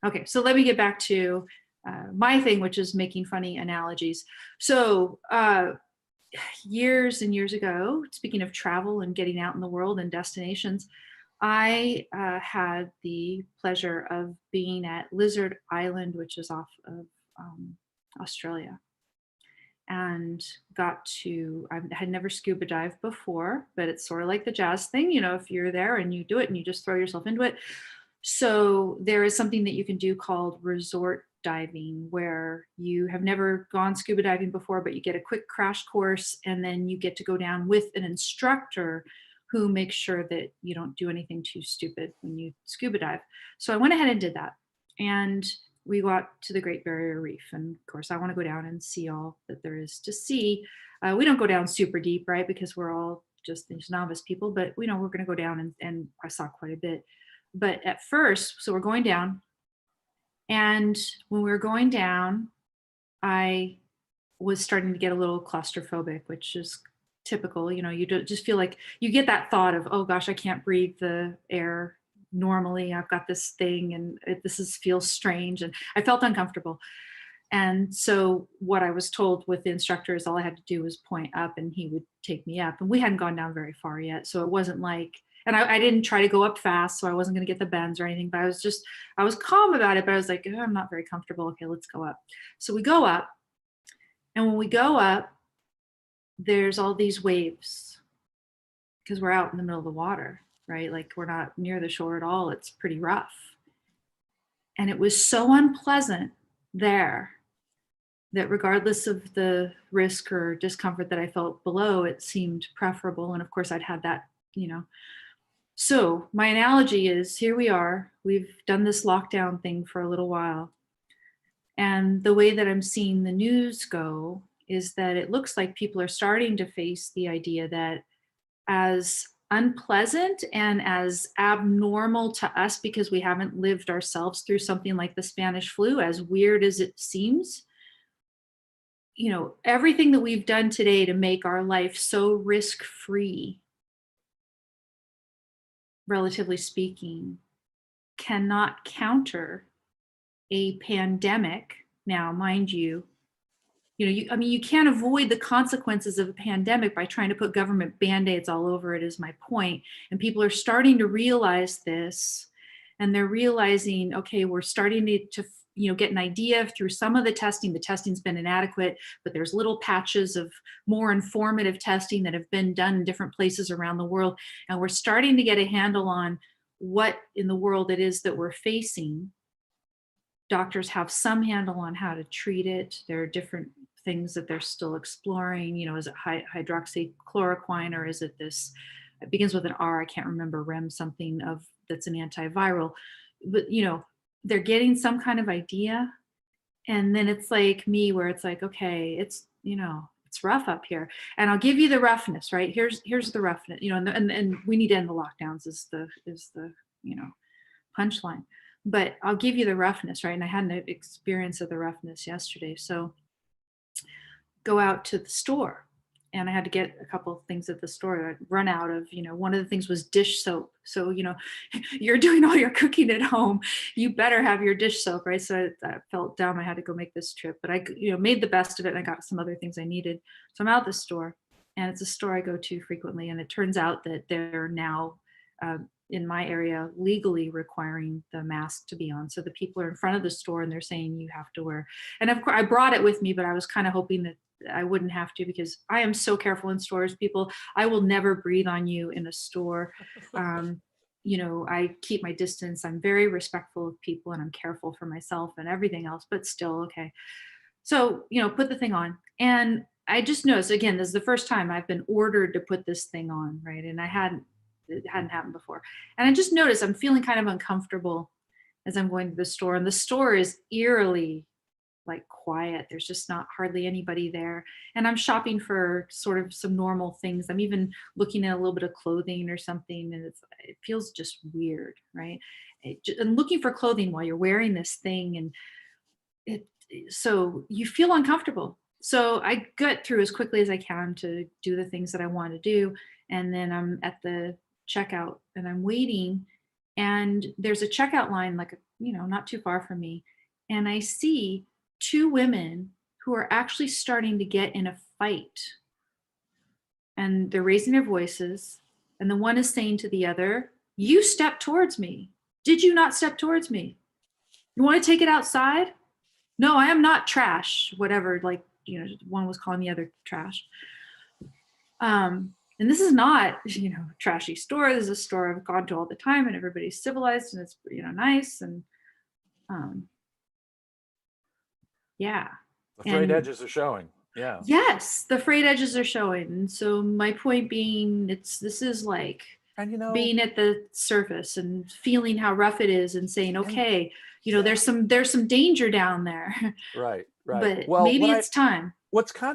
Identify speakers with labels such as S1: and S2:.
S1: Okay, so let me get back to my thing, which is making funny analogies. So years and years ago, speaking of travel and getting out in the world and destinations, I had the pleasure of being at Lizard Island, which is off of um, Australia, and got to, I had never scuba dived before, but it's sort of like the jazz thing, if you're there and you do it and you just throw yourself into it. So there is something that you can do called resort diving, where you have never gone scuba diving before, but you get a quick crash course and then you get to go down with an instructor who makes sure that you don't do anything too stupid when you scuba dive. So I went ahead and did that. And we got to the Great Barrier Reef. And of course, I want to go down and see all that there is to see. We don't go down super deep, right? Because we're all just these novice people, but we know we're going to go down, and I saw quite a bit. But at first, so we're going down, and when we were going down, I was starting to get a little claustrophobic, which is typical. You just feel like you get that thought of, oh gosh, I can't breathe the air normally. I've got this thing, and feels strange, and I felt uncomfortable. And so what I was told with the instructor is all I had to do was point up and he would take me up. And we hadn't gone down very far yet. So it wasn't like, and I didn't try to go up fast, so I wasn't going to get the bends or anything, but I was calm about it, but I was like, oh, I'm not very comfortable. Okay, let's go up. So we go up. And when we go up, there's all these waves because we're out in the middle of the water, right? Like we're not near the shore at all. It's pretty rough. And it was so unpleasant there that regardless of the risk or discomfort that I felt below, it seemed preferable. And of course, I'd had that. So my analogy is, here we are, we've done this lockdown thing for a little while. And the way that I'm seeing the news go is that it looks like people are starting to face the idea that, as unpleasant and as abnormal to us because we haven't lived ourselves through something like the Spanish flu, as weird as it seems, everything that we've done today to make our life so risk-free, relatively speaking, cannot counter a pandemic. Now, mind you, you can't avoid the consequences of a pandemic by trying to put government band-aids all over it, is my point. And people are starting to realize this, and they're realizing, okay, we're starting to get an idea through some of the testing. The testing's been inadequate, but there's little patches of more informative testing that have been done in different places around the world. And we're starting to get a handle on what in the world it is that we're facing. Doctors have some handle on how to treat it. There are different things that they're still exploring. Is it hydroxychloroquine, or is it this, it begins with an R, I can't remember, rem something of, that's an antiviral. But, they're getting some kind of idea. And then it's like me, where it's like, okay, it's rough up here. And I'll give you the roughness, right? Here's the roughness, and we need to end the lockdowns is the punchline. But I'll give you the roughness, right? And I had an experience of the roughness yesterday. So go out to the store, and I had to get a couple of things at the store. I'd run out of, one of the things was dish soap. So, you're doing all your cooking at home, you better have your dish soap, right? So I felt dumb. I had to go make this trip, but I, made the best of it, and I got some other things I needed. So I'm out the store, and it's a store I go to frequently. And it turns out that they're now, in my area, legally requiring the mask to be on. So the people are in front of the store and they're saying you have to wear. And of course, I brought it with me, but I was kind of hoping that I wouldn't have to, because I am so careful in stores, people. I will never breathe on you in a store. I keep my distance. I'm very respectful of people, and I'm careful for myself and everything else, but still, okay. So, put the thing on. And I just noticed, again, this is the first time I've been ordered to put this thing on, right? And it hadn't happened before. And I just noticed I'm feeling kind of uncomfortable as I'm going to the store. And the store is eerily like quiet. There's just not hardly anybody there. And I'm shopping for sort of some normal things. I'm even looking at a little bit of clothing or something, and it feels just weird, right? And looking for clothing while you're wearing this thing, and so you feel uncomfortable. So I get through as quickly as I can to do the things that I want to do. And then I'm at the checkout and I'm waiting, and there's a checkout line, like, not too far from me. And I see two women who are actually starting to get in a fight, and they're raising their voices. And the one is saying to the other, "You stepped towards me. Did you not step towards me? You want to take it outside? No, I am not trash," whatever. Like, one was calling the other trash. And this is not, a trashy store. This is a store I've gone to all the time, and everybody's civilized, and it's, nice. And yeah.
S2: The frayed
S1: And
S2: edges are showing. Yeah.
S1: yes, the frayed edges are showing. And so my point being, this is like
S2: And
S1: being at the surface and feeling how rough it is and saying, okay, there's some danger down there.
S2: right.
S1: But
S2: Well,
S1: maybe it's time.
S2: what's kind of